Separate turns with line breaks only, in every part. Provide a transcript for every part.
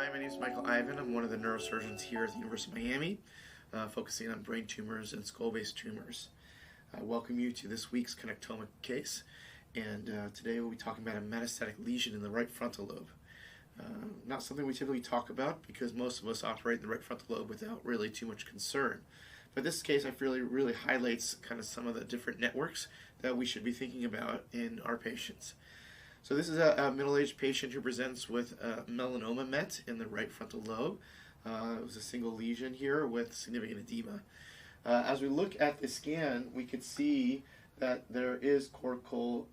Hi, my name is Michael Ivan. I'm one of the neurosurgeons here at the University of Miami, focusing on brain tumors and skull-based tumors. I welcome you to this week's Connectome case, and today we'll be talking about a metastatic lesion in the right frontal lobe. Not something we typically talk about because most of us operate in the right frontal lobe without really too much concern. But this case, I feel, really highlights kind of some of the different networks that we should be thinking about in our patients. So this is a middle-aged patient who presents with melanoma met in the right frontal lobe. It was a single lesion here with significant edema. As we look at the scan, we could see that there is cortical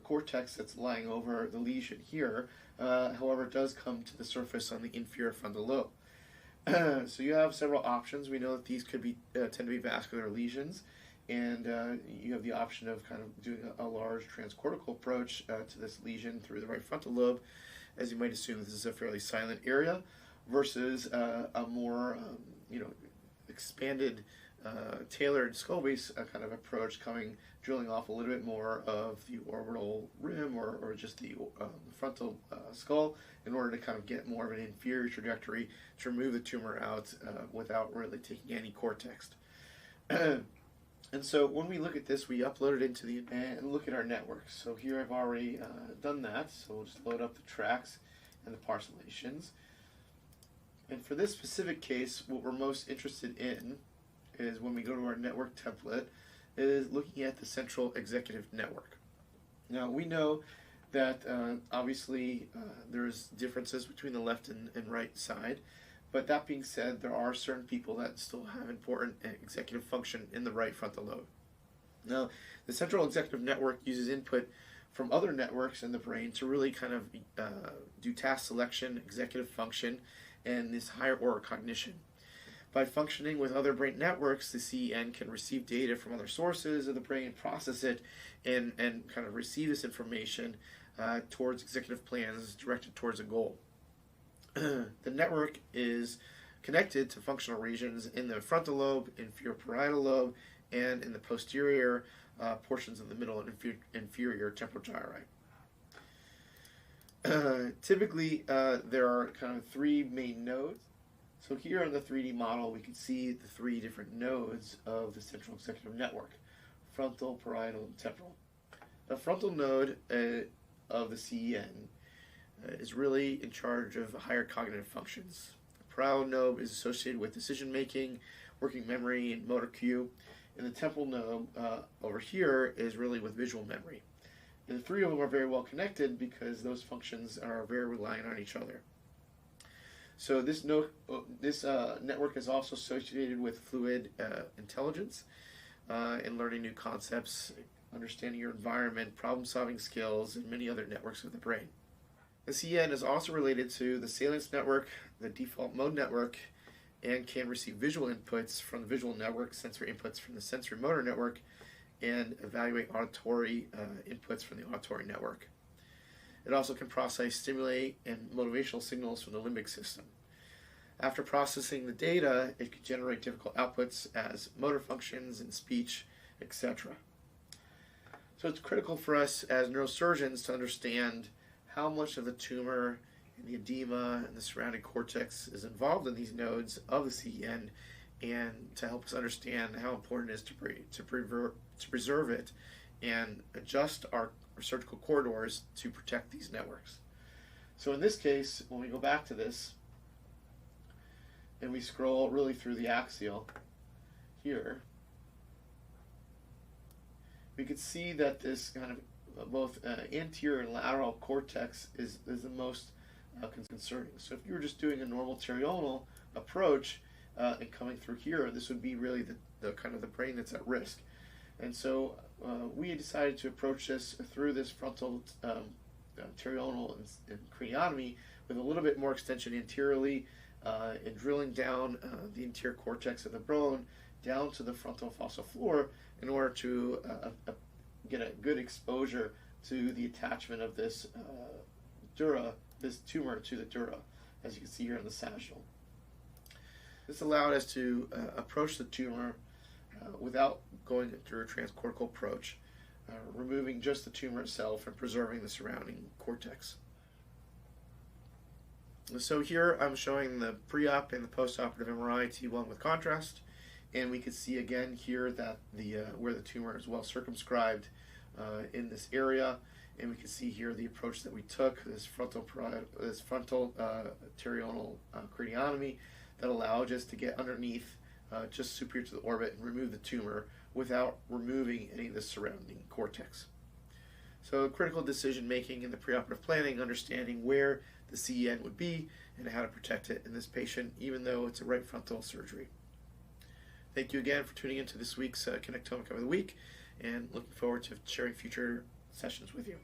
cortex that's lying over the lesion here. However, it does come to the surface on the inferior frontal lobe. So you have several options. We know that these could be tend to be vascular lesions, and you have the option of kind of doing a large transcortical approach to this lesion through the right frontal lobe. As you might assume, this is a fairly silent area versus a more expanded, tailored skull-base kind of approach, drilling off a little bit more of the orbital rim or just the frontal skull in order to kind of get more of an inferior trajectory to remove the tumor out without really taking any cortex. And so when we look at this, we upload it into the and look at our network. So here I've already done that. So we'll just load up the tracks and the parcellations. And for this specific case, what we're most interested in is when we go to our network template, is looking at the central executive network. Now we know that obviously there's differences between the left and right side. But that being said, there are certain people that still have important executive function in the right frontal lobe. Now, the central executive network uses input from other networks in the brain to really kind of do task selection, executive function, and this higher order cognition. By functioning with other brain networks, the CEN can receive data from other sources of the brain, process it, and kind of receive this information towards executive plans directed towards a goal. The network is connected to functional regions in the frontal lobe, inferior parietal lobe, and in the posterior portions of the middle and inferior temporal gyri. Typically, there are kind of three main nodes. So here in the 3D model, we can see the three different nodes of the central executive network: frontal, parietal, and temporal. The frontal node of the CEN is really in charge of higher cognitive functions. The parietal lobe is associated with decision making, working memory, and motor cue. And the temporal lobe over here is really with visual memory. And the three of them are very well connected because those functions are very reliant on each other. So this network is also associated with fluid intelligence and learning new concepts, understanding your environment, problem-solving skills, and many other networks of the brain. The CEN is also related to the salience network, the default mode network, and can receive visual inputs from the visual network, sensory inputs from the sensory motor network, and evaluate auditory inputs from the auditory network. It also can process, stimulate, and motivational signals from the limbic system. After processing the data, it can generate difficult outputs as motor functions and speech, etc. So it's critical for us as neurosurgeons to understand how much of the tumor and the edema and the surrounding cortex is involved in these nodes of the CEN, and to help us understand how important it is to preserve it and adjust our surgical corridors to protect these networks. So in this case, when we go back to this and we scroll really through the axial here, we could see that this kind of both anterior and lateral cortex is the most concerning. So if you were just doing a normal terional approach and coming through here, this would be really the kind of the brain that's at risk. And so we decided to approach this through this frontal terional and craniotomy with a little bit more extension anteriorly and drilling down the interior cortex of the bone down to the frontal fossa floor in order to get a good exposure to the attachment of this this tumor to the dura, as you can see here in the sagittal. This allowed us to approach the tumor without going through a transcortical approach, removing just the tumor itself and preserving the surrounding cortex. So here I'm showing the pre-op and the post-operative MRI T1 with contrast, and we can see again here that the where the tumor is well circumscribed in this area, and we can see here the approach that we took, this frontal pterional craniotomy that allowed us to get underneath just superior to the orbit and remove the tumor without removing any of the surrounding cortex. So critical decision making in the preoperative planning, understanding where the CEN would be and how to protect it in this patient, even though it's a right frontal surgery. Thank you again for tuning into this week's Connectome of the Week, and looking forward to sharing future sessions with you.